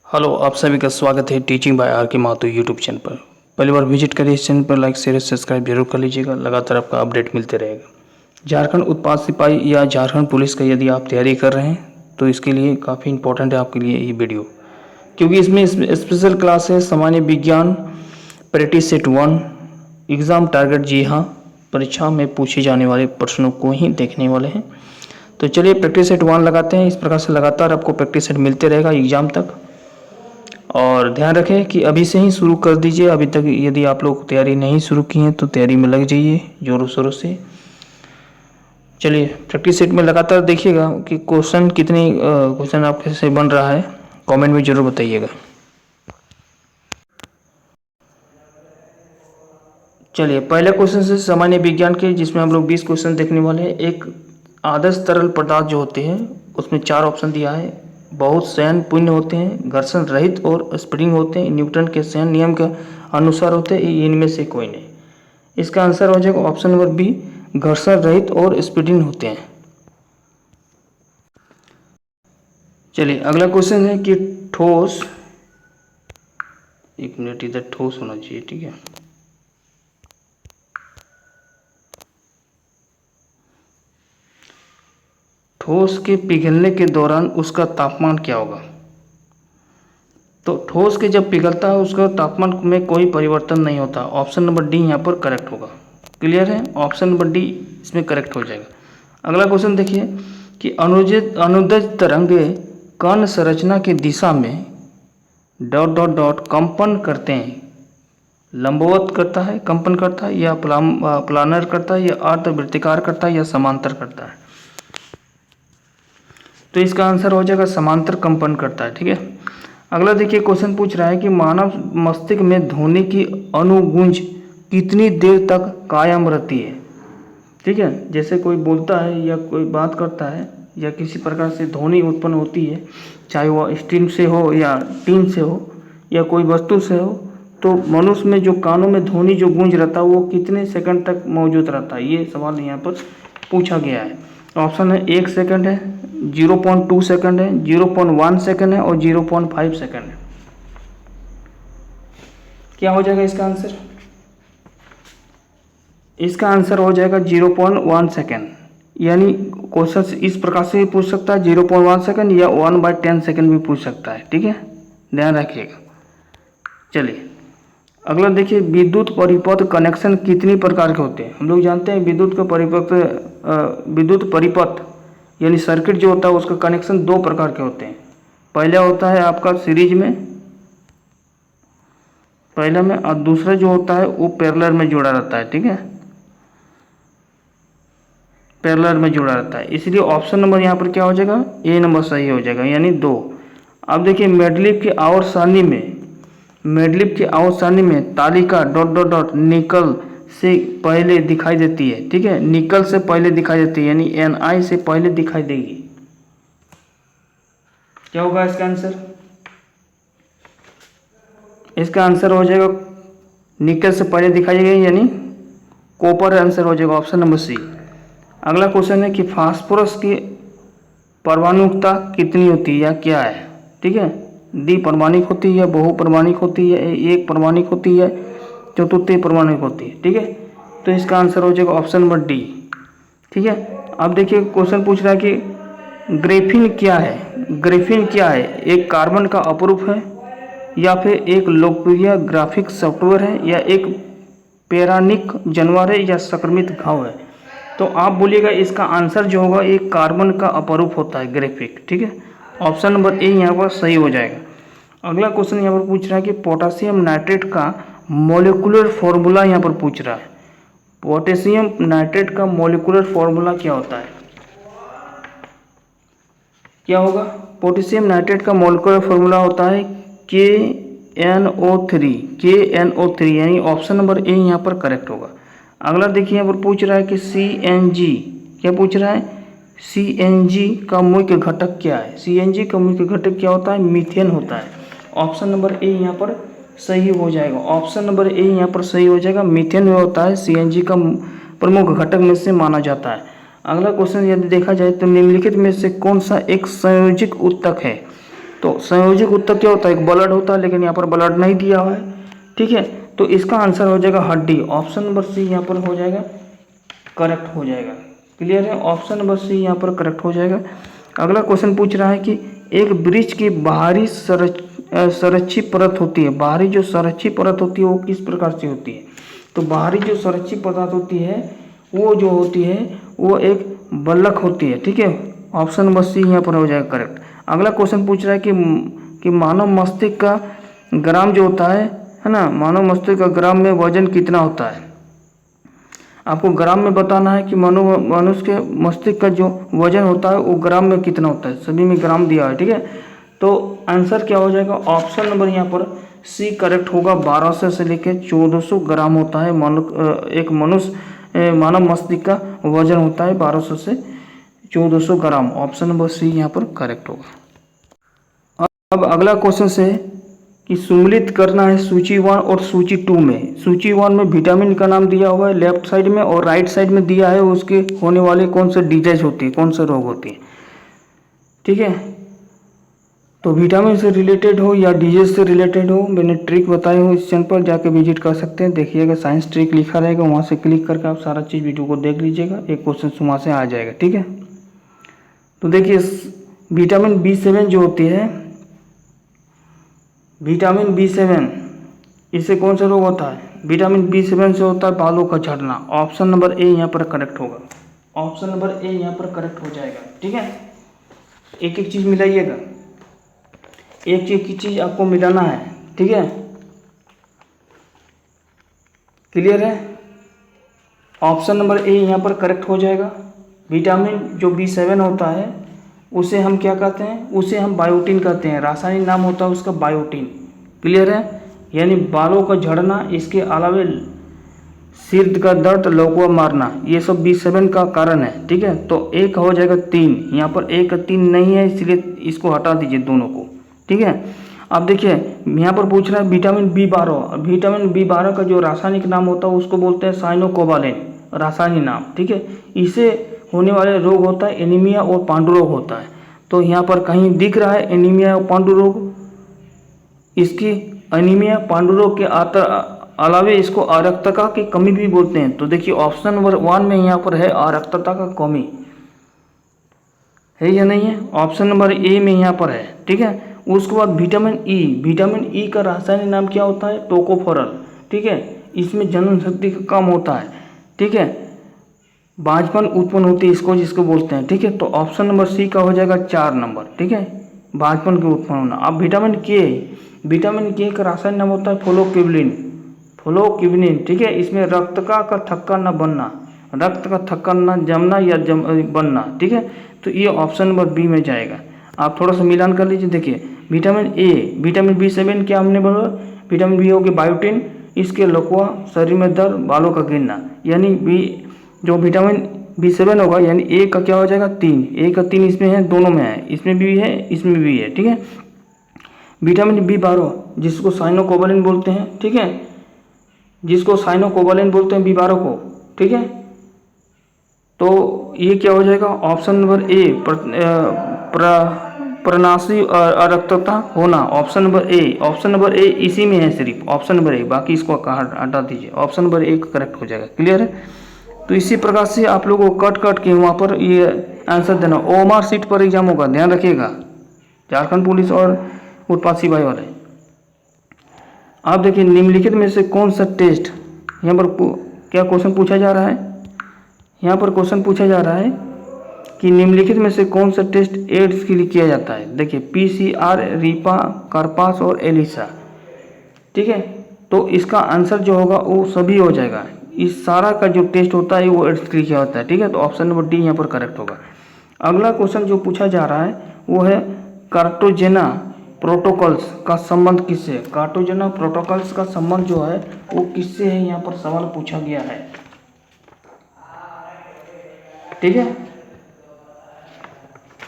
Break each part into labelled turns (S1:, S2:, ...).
S1: Hello, आप सभी का स्वागत है टीचिंग बाय आर के माथुर यूट्यूब चैनल पर। पहली बार विजिट करिए इस चैनल पर, लाइक शेयर सब्सक्राइब जरूर कर लीजिएगा। लगातार आपका अपडेट मिलते रहेगा। झारखंड उत्पाद सिपाही या झारखंड पुलिस का यदि आप तैयारी कर रहे हैं तो इसके लिए काफ़ी इंपॉर्टेंट है आपके लिए ये वीडियो, क्योंकि इसमें स्पेशल क्लास है सामान्य विज्ञान प्रैक्टिस सेट 1 एग्ज़ाम टारगेट। जी हाँ, परीक्षा में पूछे जाने वाले प्रश्नों को ही देखने वाले हैं। तो चलिए प्रैक्टिस सेट 1 लगाते हैं। इस प्रकार से लगातार आपको प्रैक्टिस सेट मिलते रहेगा एग्ज़ाम तक। और ध्यान रखें कि अभी से ही शुरू कर दीजिए। अभी तक यदि आप लोग तैयारी नहीं शुरू की हैं तो तैयारी में लग जाइए जोरों शोरों से। चलिए प्रैक्टिस सेट में लगातार देखिएगा कि क्वेश्चन आपके से बन रहा है, कमेंट में ज़रूर बताइएगा। चलिए पहले क्वेश्चन से सामान्य विज्ञान के, जिसमें हम लोग 20 क्वेश्चन देखने वाले हैं। एक आदर्श तरल पदार्थ जो होते हैं उसमें 4 ऑप्शन दिया है। बहुत शयन पुण्य होते हैं, घर्षण रहित और स्प्रिंग होते हैं, न्यूटन के शयन नियम के अनुसार होते हैं, इनमें से कोई नहीं। इसका आंसर हो जाएगा ऑप्शन नंबर बी, घर्षण रहित और स्प्रिंग होते हैं। चलिए अगला क्वेश्चन है कि ठोस, एक मिनट, इधर ठोस होना चाहिए, ठीक है। ठोस के पिघलने के दौरान उसका तापमान क्या होगा? तो ठोस के जब पिघलता है उसका तापमान में कोई परिवर्तन नहीं होता। ऑप्शन नंबर डी यहाँ पर करेक्ट होगा। क्लियर है, ऑप्शन नंबर डी इसमें करेक्ट हो जाएगा। अगला क्वेश्चन देखिए कि अनुदित तरंगे कण संरचना की दिशा में डॉट डॉट डॉट कंपन करते हैं। लंबवत करता है, कंपन करता है, या प्लानर करता है, या अर्धवृत्ताकार करता है, या समांतर करता है। तो इसका आंसर हो जाएगा समांतर कंपन करता है, ठीक है। अगला देखिए क्वेश्चन पूछ रहा है कि मानव मस्तिष्क में ध्वनि की अनुगूंज कितनी देर तक कायम रहती है, ठीक है। जैसे कोई बोलता है या कोई बात करता है या किसी प्रकार से ध्वनि उत्पन्न होती है, चाहे वह स्टीम से हो या टीन से हो या कोई वस्तु से हो, तो मनुष्य में जो कानों में ध्वनि जो गूंज रहता है वो कितने सेकंड तक मौजूद रहता है, ये सवाल यहाँ पर पूछा गया है। ऑप्शन है 1 सेकंड है, 0.2 सेकंड है, 0.1 सेकंड है और 0.5 सेकंड है। क्या हो जाएगा इसका आंसर? इसका आंसर हो जाएगा 0.1 सेकंड। यानी क्वेश्चन इस प्रकार से भी पूछ सकता है 0.1 सेकंड या 1/10 सेकंड भी पूछ सकता है, ठीक है, ध्यान रखिएगा। चलिए अगला देखिए, विद्युत परिपथ कनेक्शन कितनी प्रकार के होते हैं? हम लोग जानते हैं विद्युत परिपथ यानी सर्किट जो होता है उसका कनेक्शन 2 प्रकार के होते हैं। पहला होता है आपका सीरीज में, पहला में, और दूसरा जो होता है वो पैरेलल में जुड़ा रहता है, ठीक है, पैरेलल में जुड़ा रहता है। इसलिए ऑप्शन नंबर यहाँ पर क्या हो जाएगा, ए नंबर सही हो जाएगा, यानी 2। अब देखिए मेडलिफ की आवर्त सारणी में तालिका डॉट डॉट डॉट निकल से पहले दिखाई देती है, ठीक है, निकल से पहले दिखाई देती है, यानी Ni से पहले दिखाई देगी। क्या होगा इसका आंसर? इसका आंसर हो जाएगा निकल से पहले दिखाई देगी, यानी कॉपर आंसर हो जाएगा, ऑप्शन नंबर सी। अगला क्वेश्चन है कि फास्फोरस की परमाणुकता कितनी होती है या क्या है, ठीक है। द्विपरमाणिक होती है, बहुपरमाणिक होती है, एक परमाणिक होती है, चतुर्थी परमाणिक होती है, ठीक है। तो इसका आंसर हो जाएगा ऑप्शन नंबर डी, ठीक है। अब देखिए क्वेश्चन पूछ रहा है कि ग्रेफीन क्या है? ग्रेफीन क्या है? एक कार्बन का अपरूप है, या फिर एक लोकप्रिय ग्राफिक सॉफ्टवेयर है, या एक पैरानिक जानवर है, या संक्रमित घाव है? तो आप बोलिएगा इसका आंसर जो होगा एक कार्बन का अपरूप होता है, ग्राफिक, ठीक है। ऑप्शन नंबर ए यहाँ पर सही हो जाएगा। अगला क्वेश्चन यहाँ पर पूछ रहा है कि पोटेशियम नाइट्रेट का मॉलिक्यूलर फॉर्मूला यहाँ पर पूछ रहा है। पोटेशियम नाइट्रेट का मॉलिक्यूलर फॉर्मूला क्या होता है? क्या होगा? पोटेशियम नाइट्रेट का मॉलिक्यूलर फॉर्मूला होता है KNO3, यानी ऑप्शन नंबर ए यहाँ पर करेक्ट होगा। अगला देखिए यहाँ पर पूछ रहा है कि CNG, क्या पूछ रहा है? CNG का मुख्य घटक क्या है? CNG का मुख्य घटक क्या होता है? मीथेन होता है। ऑप्शन नंबर ए यहाँ पर सही हो जाएगा, ऑप्शन नंबर ए यहाँ पर सही हो जाएगा। मीथेन में होता है, CNG का प्रमुख घटक में से माना जाता है। अगला क्वेश्चन यदि देखा जाए तो निम्नलिखित में से कौन सा एक संयोजित उत्तक है? तो संयोजक ऊतक क्या होता है, एक ब्लड होता है, लेकिन यहाँ पर ब्लड नहीं दिया हुआ है, ठीक है। तो इसका आंसर हो जाएगा हड्डी, ऑप्शन नंबर सी यहाँ पर हो जाएगा, करेक्ट हो जाएगा। क्लियर है, ऑप्शन नंबर सी यहाँ पर करेक्ट हो जाएगा। अगला क्वेश्चन पूछ रहा है कि एक वृक्ष की बाहरी संरक्षित परत होती है, बाहरी जो संरक्षित परत होती है वो किस प्रकार से होती है। तो बाहरी जो संरक्षित परत होती है वो जो होती है वो एक बल्लक होती है, ठीक है। ऑप्शन नंबर सी यहाँ पर हो जाएगा करेक्ट। अगला क्वेश्चन पूछ रहा है कि मानव मस्तिष्क का ग्राम जो होता है ना, मानव मस्तिष्क का ग्राम में वजन कितना होता है। आपको ग्राम में बताना है कि मनुष्य के मस्तिष्क का जो वजन होता है वो ग्राम में कितना होता है, सभी में ग्राम दिया है, ठीक है। तो आंसर क्या हो जाएगा, ऑप्शन नंबर यहाँ पर सी करेक्ट होगा। 1200 से लेकर 1400 ग्राम होता है एक मनुष्य मानव मस्तिष्क का वजन होता है 1200 से 1400 ग्राम। ऑप्शन नंबर सी यहाँ पर करेक्ट होगा। अब अगला क्वेश्चन से कि सम्मिलित करना है सूची 1 और सूची 2 में। सूची 1 में विटामिन का नाम दिया हुआ है लेफ्ट साइड में, और राइट साइड में दिया है उसके होने वाले कौन से डिजीज होती है, कौन से रोग होती है, ठीक है। तो विटामिन से रिलेटेड हो या डिजीज से रिलेटेड हो, मैंने ट्रिक बताई हूँ, इस चैनल पर जाके विजिट कर सकते हैं, देखिएगा साइंस ट्रिक लिखा रहेगा, वहाँ से क्लिक करके आप सारा चीज़ वीडियो को देख लीजिएगा, एक क्वेश्चन वहाँ से आ जाएगा, ठीक है। तो देखिए विटामिन B7 जो होती है, विटामिन B7 इससे कौन सा रोग होता है, विटामिन B7 से होता है बालों का झड़ना। ऑप्शन नंबर ए यहाँ पर करेक्ट होगा, ऑप्शन नंबर ए यहाँ पर करेक्ट हो जाएगा, ठीक है। एक एक चीज़ मिलाइएगा, एक एक की चीज़ आपको मिलाना है, ठीक है। क्लियर है, ऑप्शन नंबर ए यहाँ पर करेक्ट हो जाएगा। विटामिन जो B7 होता है उसे हम क्या कहते हैं, उसे हम बायोटिन कहते हैं, रासायनिक नाम होता है उसका बायोटिन। क्लियर है, यानी बालों का झड़ना, इसके अलावा सिर का दर्द, लकवा मारना, ये सब B7 का कारण है, ठीक है। तो एक हो जाएगा 3, यहाँ पर 1 3 नहीं है, इसलिए इसको हटा दीजिए दोनों को, ठीक है। अब देखिए यहाँ पर पूछ रहा है विटामिन B12, विटामिन B12 का जो रासायनिक नाम होता है उसको बोलते हैं साइनोकोबालेन, रासायनिक नाम, ठीक है। इसे होने वाले रोग होता है एनीमिया और पांडु रोग होता है। तो यहाँ पर कहीं दिख रहा है एनीमिया और पांडु रोग, इसकी एनीमिया पांडु रोग के अलावे इसको अरक्तता की कमी भी बोलते हैं। तो देखिए ऑप्शन नंबर 1 में यहाँ पर है अरक्तता का कमी, है या नहीं है, ऑप्शन नंबर ए में यहाँ पर है, ठीक है। उसके बाद विटामिन ई, विटामिन ई का रासायनिक नाम क्या होता है, टोकोफेरॉल, ठीक है। इसमें जनन शक्ति का कम होता है, ठीक है, बांझपन उत्पन्न होती है इसको जिसको बोलते हैं, ठीक है। तो ऑप्शन नंबर सी का हो जाएगा 4 नंबर, ठीक है, बांझपन के उत्पन्न होना। अब विटामिन के, विटामिन के का रासायनिक नाम होता है फ्लोक्विनिन, फ्लोक्विनिन, ठीक है। इसमें रक्त का थक्का न बनना, रक्त का थक्का न जमना या बनना, ठीक है। तो ये ऑप्शन नंबर बी में जाएगा। आप थोड़ा सा मिलान कर लीजिए, देखिए विटामिन ए, विटामिन B7 क्या हमने बोला, विटामिन बी हो गया बायोटिन, इसके लकवा, शरीर में दर्द, बालों का गिरना, यानी बी जो विटामिन B7 होगा, यानी ए का क्या हो जाएगा 3, ए का 3 इसमें है, दोनों में है, इसमें भी है इसमें भी है, ठीक है। विटामिन B12 जिसको साइनोकोबालेन बोलते हैं, ठीक है, जिसको साइनोकोबालेन बोलते हैं B12 को, ठीक है। तो ये क्या हो जाएगा, ऑप्शन नंबर ए प्रनाशी अरक्तता होना, option number A, option number A इसी में है सिर्फ, ऑप्शन नंबर ए, बाकी इसको हटा दीजिए, ऑप्शन नंबर ए करेक्ट हो जाएगा। क्लियर है, तो इसी प्रकार से आप लोगों को कट के वहाँ पर ये आंसर देना। OMR सीट पर एग्जाम होगा, ध्यान रखिएगा, झारखंड पुलिस और उत्पाद सिपाही वाले। आप देखिए निम्नलिखित में से कौन सा टेस्ट, यहाँ पर क्या क्वेश्चन पूछा जा रहा है, यहाँ पर क्वेश्चन पूछा जा रहा है कि निम्नलिखित में से कौन सा टेस्ट एड्स के लिए किया जाता है। देखिए PCR, रीपा, कार्पास और एलिसा, ठीक है। तो इसका आंसर जो होगा वो सभी हो जाएगा, इस सारा का जो टेस्ट होता है वो एड्स के लिए किया होता है, ठीक है। तो ऑप्शन नंबर डी यहाँ पर करेक्ट होगा। अगला क्वेश्चन जो पूछा जा रहा है वो है कार्टाजेना प्रोटोकॉल्स का संबंध किससे, कार्टाजेना प्रोटोकॉल्स का संबंध जो है वो किससे है, यहाँ पर सवाल पूछा गया है, ठीक है।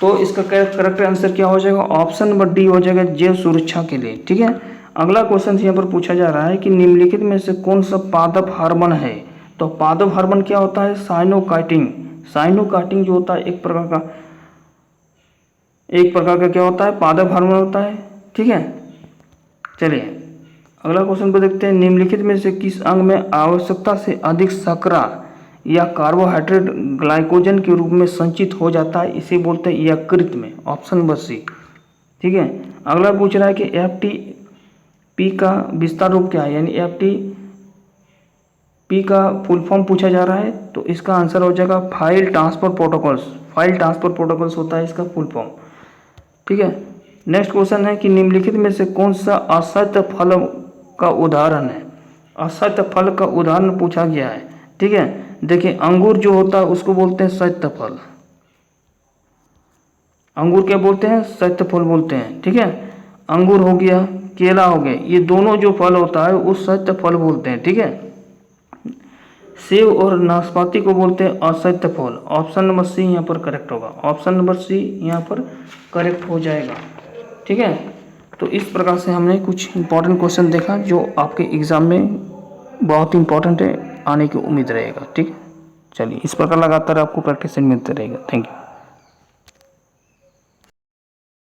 S1: तो इसका करेक्ट आंसर क्या हो जाएगा, ऑप्शन नंबर डी हो जाएगा, जैव सुरक्षा के लिए, ठीक है। अगला क्वेश्चन यहाँ पर पूछा जा रहा है कि निम्नलिखित में से कौन सा पादप हार्मोन है। तो पादप हार्मोन क्या होता है, साइनोकाइटिन, साइनोकाइटिन जो होता है एक प्रकार का एक प्रकार का क्या होता है, पादप हार्मोन होता है। ठीक है, चलिए अगला क्वेश्चन को देखते हैं। निम्नलिखित में से किस अंग में आवश्यकता से अधिक शर्करा या कार्बोहाइड्रेट ग्लाइकोजन के रूप में संचित हो जाता है, इसे बोलते हैं यकृत में। Option number C. ठीक है, अगला पूछ रहा है कि एफ टी पी का विस्तार रूप क्या है, यानी एफ टी पी का फुल फॉर्म पूछा जा रहा है, तो इसका आंसर हो जाएगा file transfer protocols. File transfer protocols होता है इसका फुल फॉर्म। ठीक है, नेक्स्ट क्वेश्चन है कि निम्नलिखित में से कौन सा असत्य फल का उदाहरण है। असत्य फल का उदाहरण पूछा गया है। ठीक है, देखिए अंगूर जो होता है उसको बोलते हैं सत्य फल। अंगूर क्या बोलते हैं, सत्य फल बोलते हैं। ठीक है, अंगूर हो गया, केला हो गया, ये दोनों जो फल होता है वो सत्य फल बोलते हैं। ठीक है, सेब और नाशपाती को बोलते हैं असत्य फल। ऑप्शन नंबर सी यहाँ पर करेक्ट होगा। ऑप्शन नंबर सी यहाँ पर करेक्ट हो जाएगा। ठीक है, तो इस प्रकार से हमने कुछ इंपॉर्टेंट क्वेश्चन देखा जो आपके एग्ज़ाम में बहुत इंपॉर्टेंट है, आने की उम्मीद रहेगा। ठीक है, चलिए इस प्रकार लगातार आपको प्रैक्टिस मिलते रहेगा। Thank you.